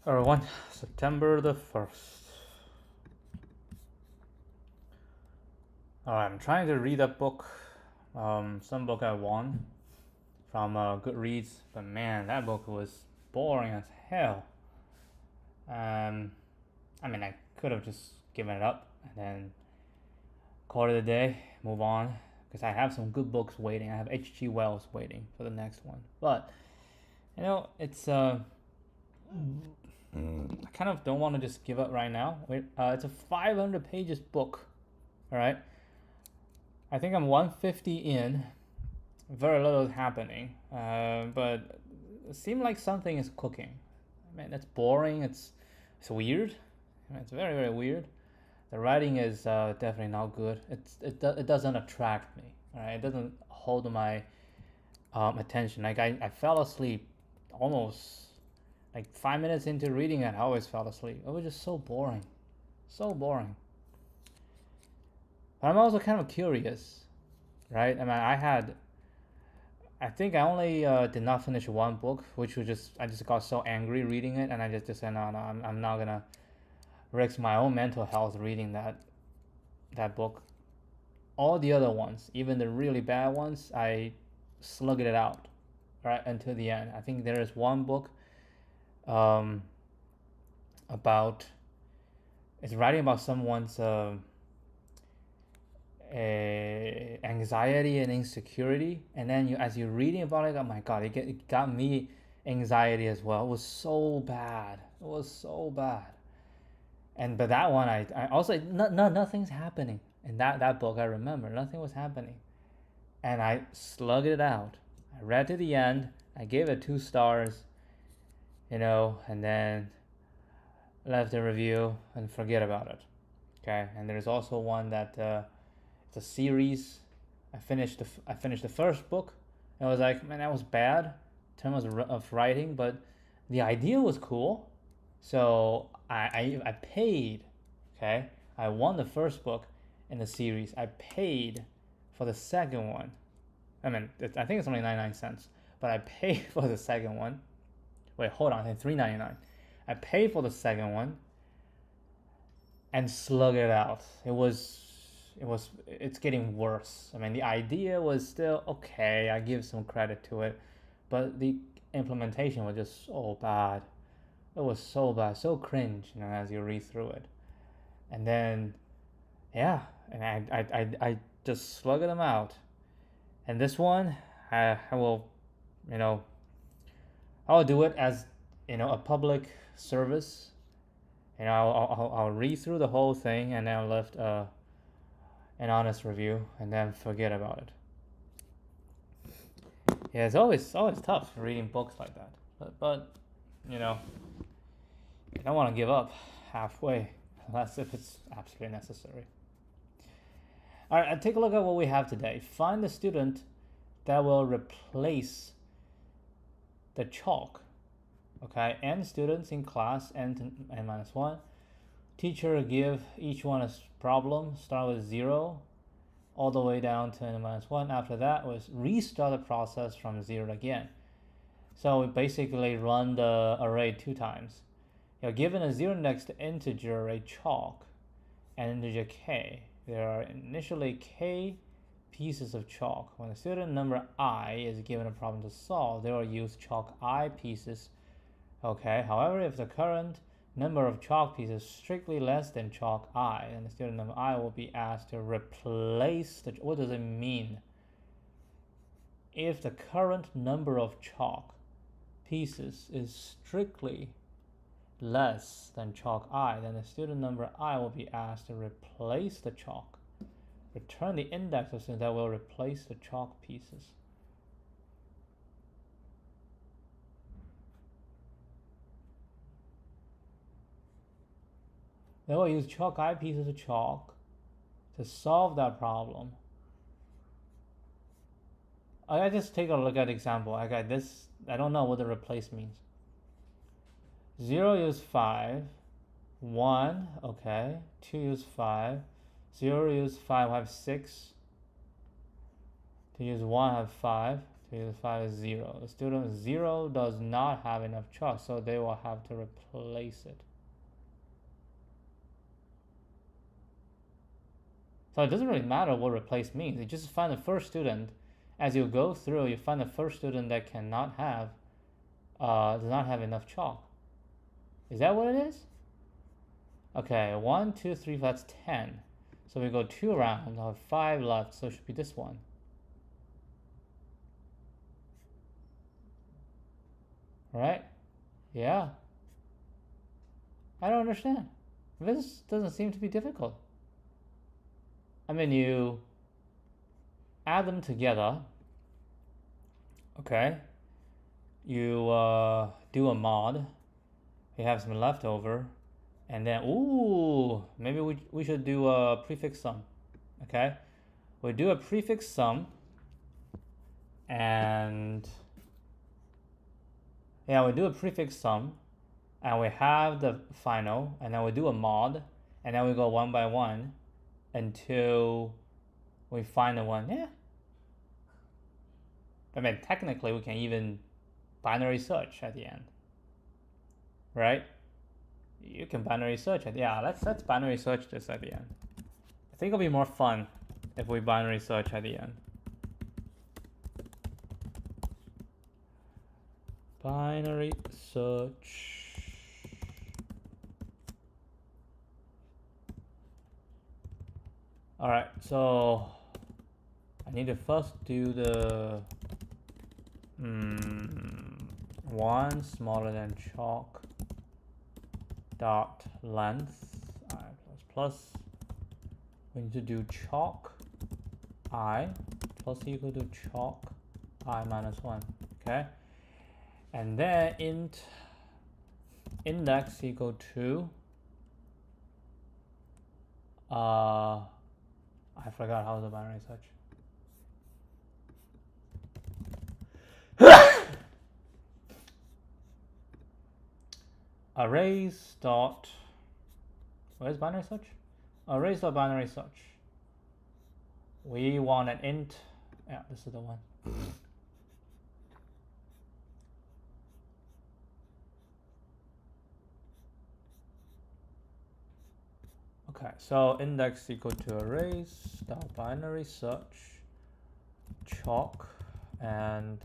Everyone, September the 1st. I'm trying to read a book, some book I won from Goodreads, but man, that book was boring as hell. I could have just given it up and then call it a day, move on, because I have some good books waiting. I have H.G. Wells waiting for the next one, but it's I kind of don't want to just give up right now. It's a 500 pages book, all right? I think I'm 150 in. Very little is happening, but it seems like something is cooking. I mean, it's boring. It's weird. It's very very weird. The writing is definitely not good. It doesn't attract me. All right, it doesn't hold my attention. Like I fell asleep almost like 5 minutes into reading it. I always fell asleep. It was just so boring, so boring. But I'm also kind of curious, right? I think I only did not finish one book, which was I just got so angry reading it, and I just said, no, I'm not gonna risk my own mental health reading that book. All the other ones, even the really bad ones, I slugged it out, right, until the end. I think there is one book about, it's writing about someone's anxiety and insecurity, and then as you're reading about it, oh my god, it got me anxiety as well. It was so bad. It was so bad. But that one, I also nothing's happening in that book. I remember nothing was happening, and I slugged it out. I read to the end. I gave it 2 stars, and then left a review and forget about it. Okay, and there's also one that it's a series. I finished the first book. And I was like, man, that was bad in terms of writing, but the idea was cool. So I paid. Okay, I won the first book in the series. I paid for the second one. I think it's only 99 cents, but I paid for the second one. Wait, hold on, it's $3.99. I paid for the second one and slug it out. It's getting worse. I mean, the idea was still okay. I give some credit to it, but the implementation was just so bad. It was so bad, so cringe, as you read through it. And then, yeah, and I just slugged them out. And this one, I will, I'll do it as, a public service. I'll read through the whole thing and then I'll left an honest review and then forget about it. Yeah, it's always tough reading books like that. But you don't want to give up halfway unless if it's absolutely necessary. All right, take a look at what we have today. Find the student that will replace the chalk. Okay, n students in class, n-1. Teacher give each one a problem, start with 0, all the way down to n-1. After that was restart the process from 0 again. So we basically run the array 2 times. You're given a 0 next integer array chalk and integer k. There are initially k pieces of chalk. When the student number I is given a problem to solve, they will use chalk I pieces. Okay, however, if the current number of chalk pieces is strictly less than chalk I, then the student number I will be asked to replace the, what does it mean? If the current number of chalk pieces is strictly less than chalk I, then the student number I will be asked to replace the chalk. Return the index of students that will replace the chalk pieces. They will use chalk I pieces of chalk to solve that problem. I just take a look at the example. I got this. I don't know what the replace means. 0 use 5. 1, okay. 2 use 5. 0 use 5, I have 6. To use 1, I have 5. 3 to 5 is 0. The student 0 does not have enough chalk, so they will have to replace it. So it doesn't really matter what replace means. You just find the first student. As you go through, you find the first student that cannot have, does not have enough chalk. Is that what it is? Okay, 1, 2, 3, that's 10. So we go 2 rounds, I have 5 left, so it should be this one. Right? Yeah. I don't understand. This doesn't seem to be difficult. I mean, you add them together. Okay. You do a mod. You have some leftover. And then, ooh, maybe we should do a prefix sum. Okay. We do a prefix sum. And yeah, we do a prefix sum. And we have the final. And then we do a mod. And then we go one by one until we find the one. Yeah. I mean, technically, we can even binary search at the end. Right? You can binary search it. Yeah, let's binary search this at the end. I think it'll be more fun if we binary search at the end. Binary search. All right, so I need to first do the 1 smaller than chalk dot length I plus. We need to do chalk I plus equal to chalk I minus 1. Okay, and then int index equal to I forgot how the binary search. Arrays dot, where's binary search? Arrays dot binary search. We want an int. Yeah, this is the one. Okay, so index equal to arrays dot binary search chalk and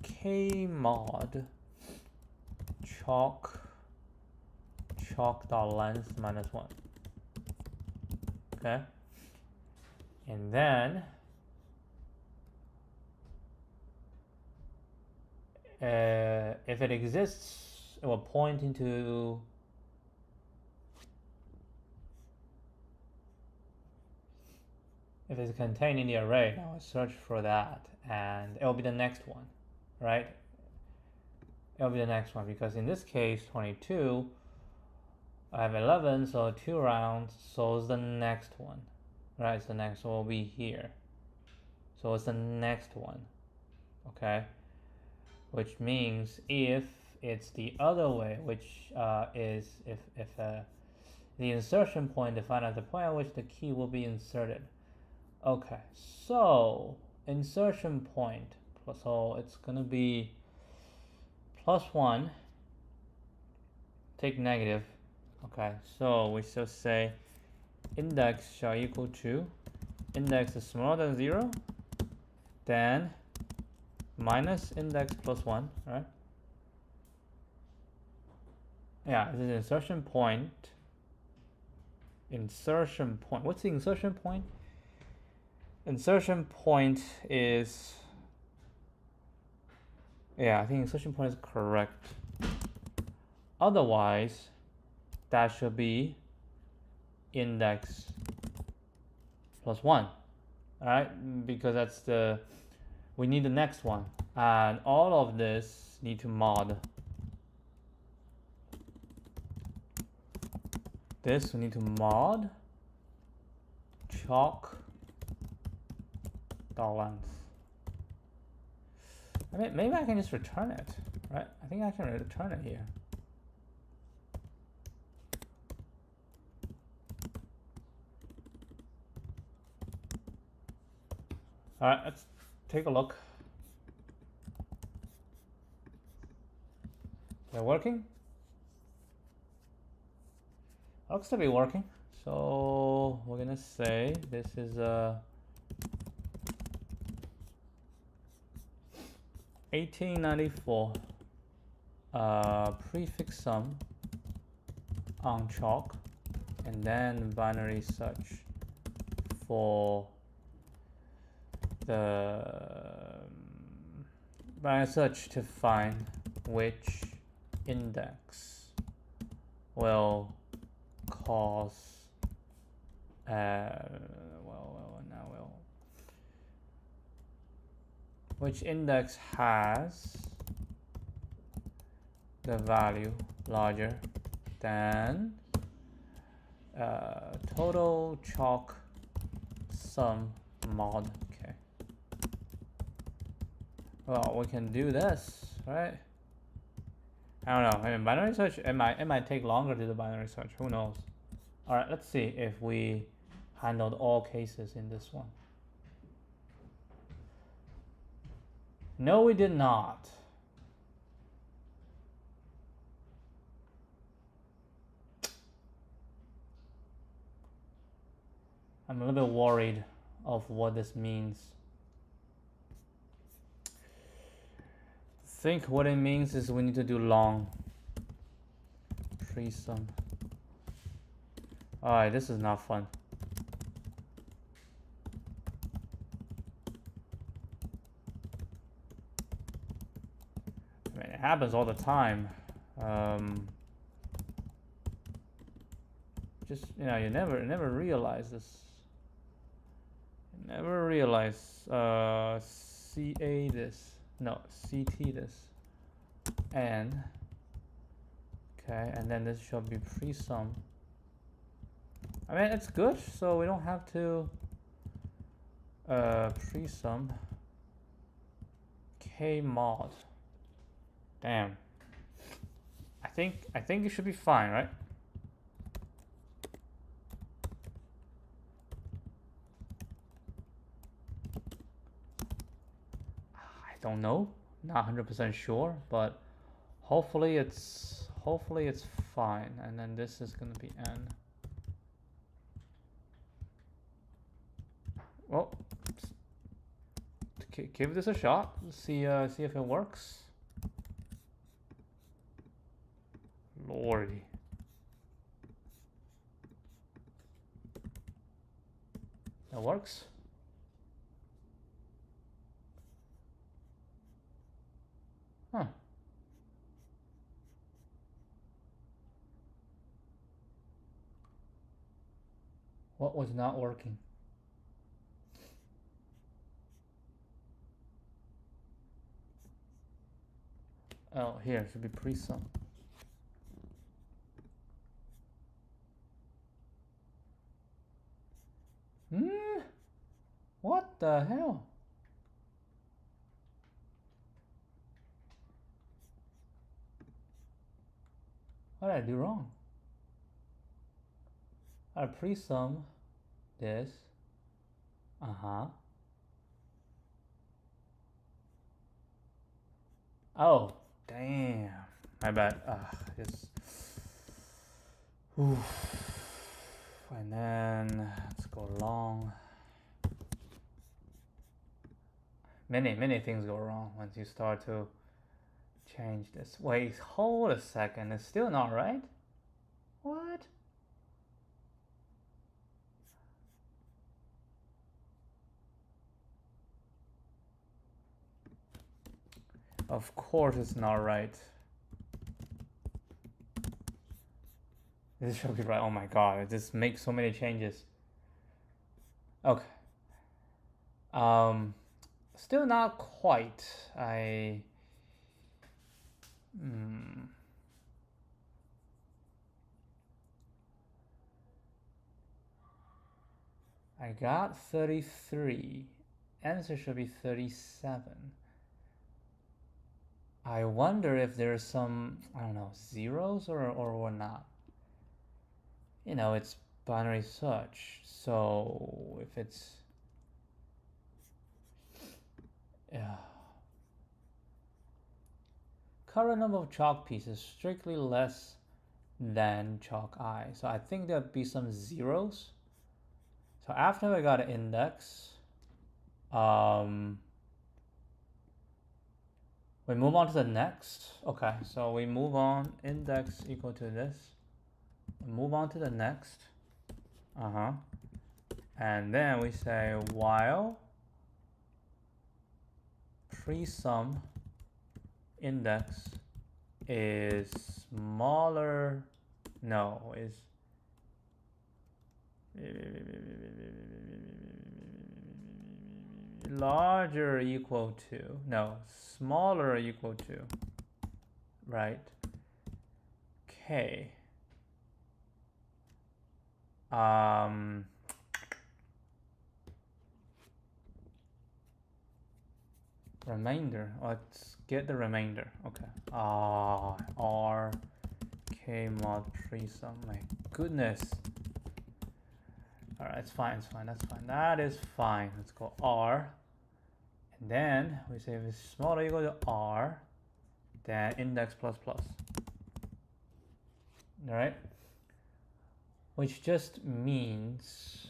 k mod chalk dot length minus 1. Okay, and then if it exists, it will point into if it's contained in the array. Now I search for that, and it will be the next one, right? It will be the next one because in this case, 22. I have 11, so 2 rounds, so it's the next one, right? So the next one will be here. So it's the next one, okay? Which means if it's the other way, which is if the insertion point defined as the point at which the key will be inserted. Okay, so insertion point, so it's gonna be +1, take negative. Okay, so we shall say index shall equal to index is smaller than 0, then minus index +1, right? Yeah, this is insertion point. Insertion point. What's the insertion point? Insertion point is, yeah, I think insertion point is correct. Otherwise, that should be index +1, all right? Because that's the, we need the next one. And all of this need to mod. This we need to mod chalk dot length. I mean, maybe I can just return it, right? I think I can return it here. All right, let's take a look. Is it working? Looks to be working. So we're gonna say this is 1894 prefix sum on chalk, and then binary search for the binary search to find which index will cause which index has the value larger than total chalk sum mod. Okay. Well, we can do this, right? I don't know. I mean, binary search, it might take longer to do the binary search. Who knows? All right, let's see if we handled all cases in this one. No, we did not. I'm a little bit worried of what this means. I think what it means is we need to do long pre-sum. Alright, this is not fun. I mean, it happens all the time. Just, you know, you never realize this. You never realize CA this. No, CT this. And okay, and then this should be pre-sum. I mean, it's good, so we don't have to pre-sum K mod. Damn. I think it should be fine, right? I don't know. Not 100% sure, but hopefully it's fine. And then this is gonna be N. Well, give this a shot. See if it works. Lordy. That works. Huh. What was not working? Oh, here it should be pre-sum. What the hell? What did I do wrong? I pre-sum this. Oh, damn. My bad. Just. Oof. And then let's go long. Many things go wrong once you start to change this. Wait, hold a second. It's still not right? What? Of course it's not right. This should be right. Oh my god, it just makes so many changes. Okay. Still not quite. I got 33. Answer should be 37. I wonder if there's some, I don't know, zeros or not. You know, it's binary search. So if it's Yeah. Current number of chalk pieces strictly less than chalk I. So I think there'll be some zeros. So after we got an index, we move on to the next. Okay, so we move on, index equal to this. Move on to the next. And then we say while pre-sum index is smaller, no, is larger equal to, no, smaller equal to, right? Okay. Remainder, let's get the remainder. Okay. R K mod pre-sum, my goodness. All right, it's fine, that's fine. That is fine. Let's go R. And then we say if it's smaller equal to R, then index plus plus. All right? Which just means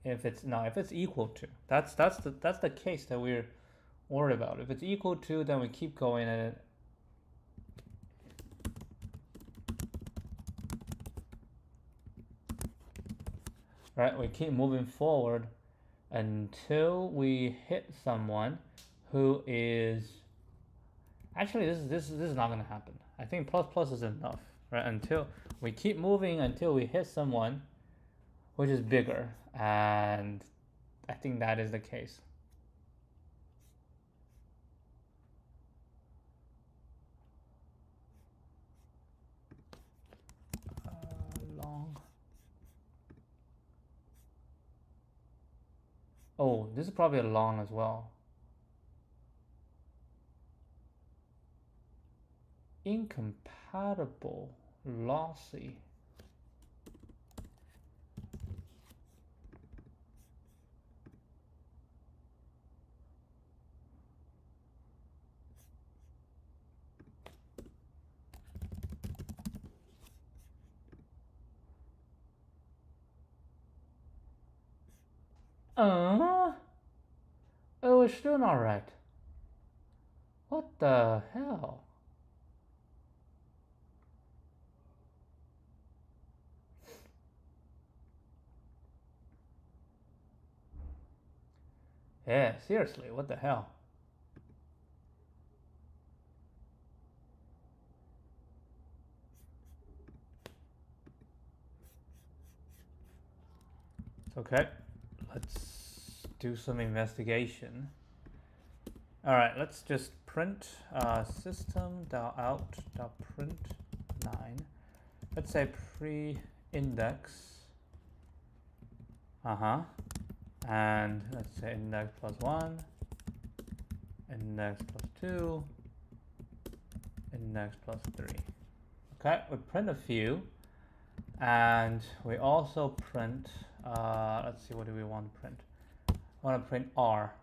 if it's equal to, that's the case that we're worried about. If it's equal to, then we keep going and right, we keep moving forward until we hit someone who is actually this is not going to happen. I think plus plus is enough, right? Until we keep moving until we hit someone which is bigger, and I think that is the case. Long. Oh, this is probably a long as well. Incompatible, lossy. Oh, it's still not right. What the hell? Yeah, seriously, what the hell? It's okay. Let's do some investigation. All right, let's just print system.out.print 9. Let's say pre-index. And let's say index plus 1, index plus 2, index plus 3. Okay, we print a few, and we also print, let's see, what do we want to print? I want to print R.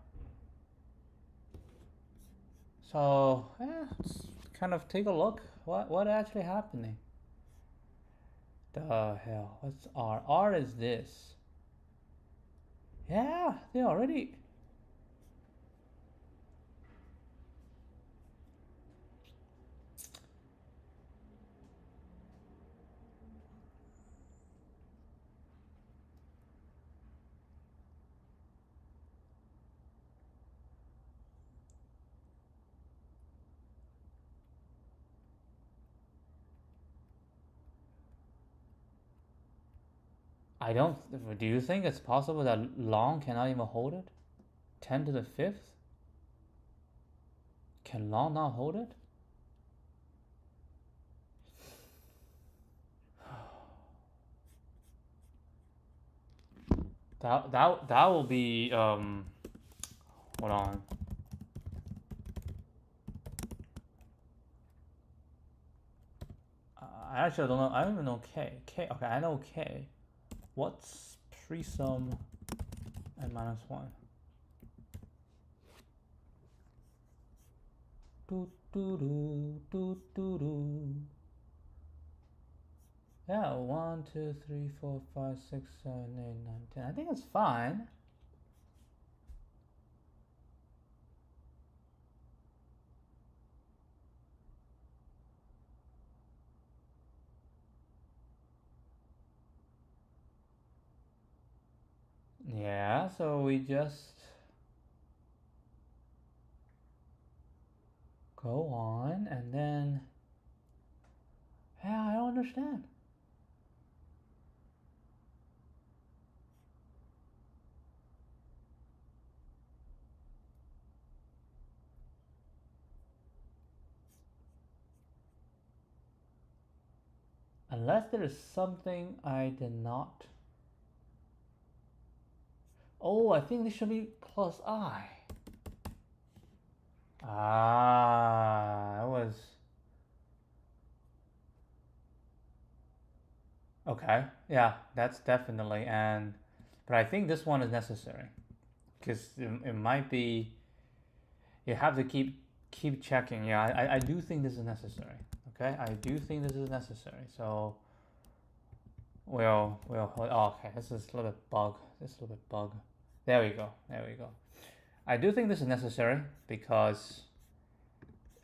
So, let's kind of take a look. What actually happening? The hell, what's R? R is this. Yeah, they already. I don't. Do you think it's possible that long cannot even hold it? 10 to the 5th? Can long not hold it? That will be hold on. I actually don't know. I don't even know K. Okay, I know K. What's pre-sum and -1? do do do do do do. Yeah, 1, 2, 3, 4, 5, 6, 7, 8, 9, 10. I think it's fine. Yeah, so we just go on and then, yeah, I don't understand. Unless there is something I did not. Oh, I think this should be plus I. Ah, it was. Okay, yeah, that's definitely. But I think this one is necessary because it might be. You have to keep checking. Yeah, I do think this is necessary. Okay, I do think this is necessary. So oh, okay, this is a little bit bug. This is a little bit bug. There we go. There we go. I do think this is necessary because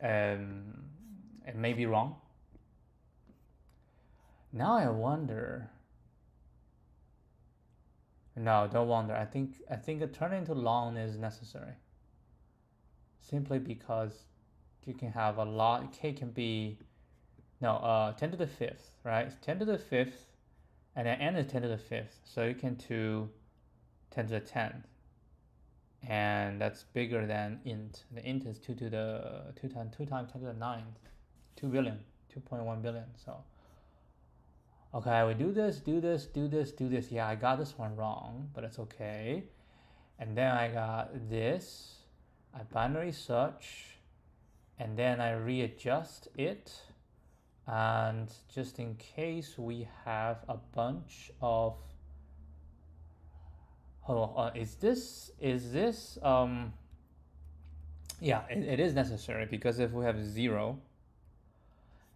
it may be wrong. Now I wonder. No, don't wonder. I think a turn into long is necessary. Simply because you can have a lot. K can be 10 to the fifth, right? 10 to the fifth, and then n is 10 to the fifth. So you can do 10 to the 10th, and that's bigger than int. The int is 2 to the 2 times 10 to the 9th, 2 billion, 2.1 billion. So okay, we do this. Yeah, I got this one wrong, but it's okay. And then I got this. I binary search, and then I readjust it. And just in case we have a bunch of, hold on, is this yeah, it is necessary because if we have 0,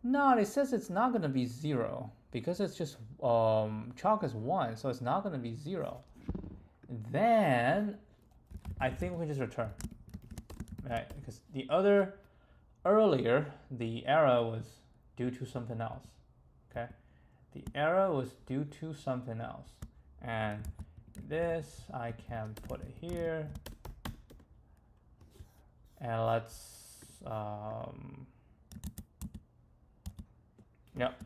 no, it says it's not going to be 0 because it's just chalk is 1, so it's not going to be 0. Then I think we can just return, right? Because earlier the error was due to something else. Okay, the error was due to something else, and this I can put it here, and let's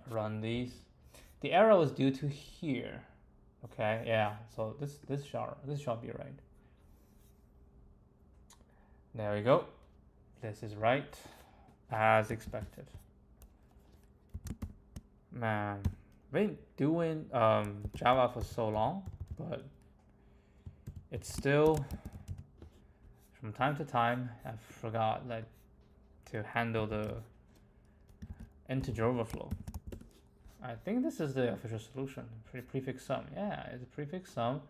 run these. The error was due to here. Okay, yeah, so this shall be right. There we go. This is right as expected. Man, been doing Java for so long, but it's still, from time to time, I forgot to handle the integer overflow. I think this is the official solution. Prefix sum. Yeah, it's a prefix sum.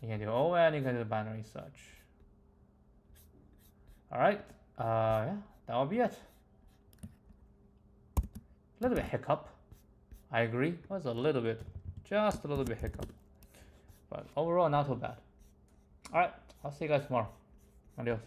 You can do ON, you can do binary search. Alright, yeah, that will be it. A little bit hiccup. I agree. It was just a little bit hiccup. But overall, not too bad. Alright, I'll see you guys tomorrow. Adios.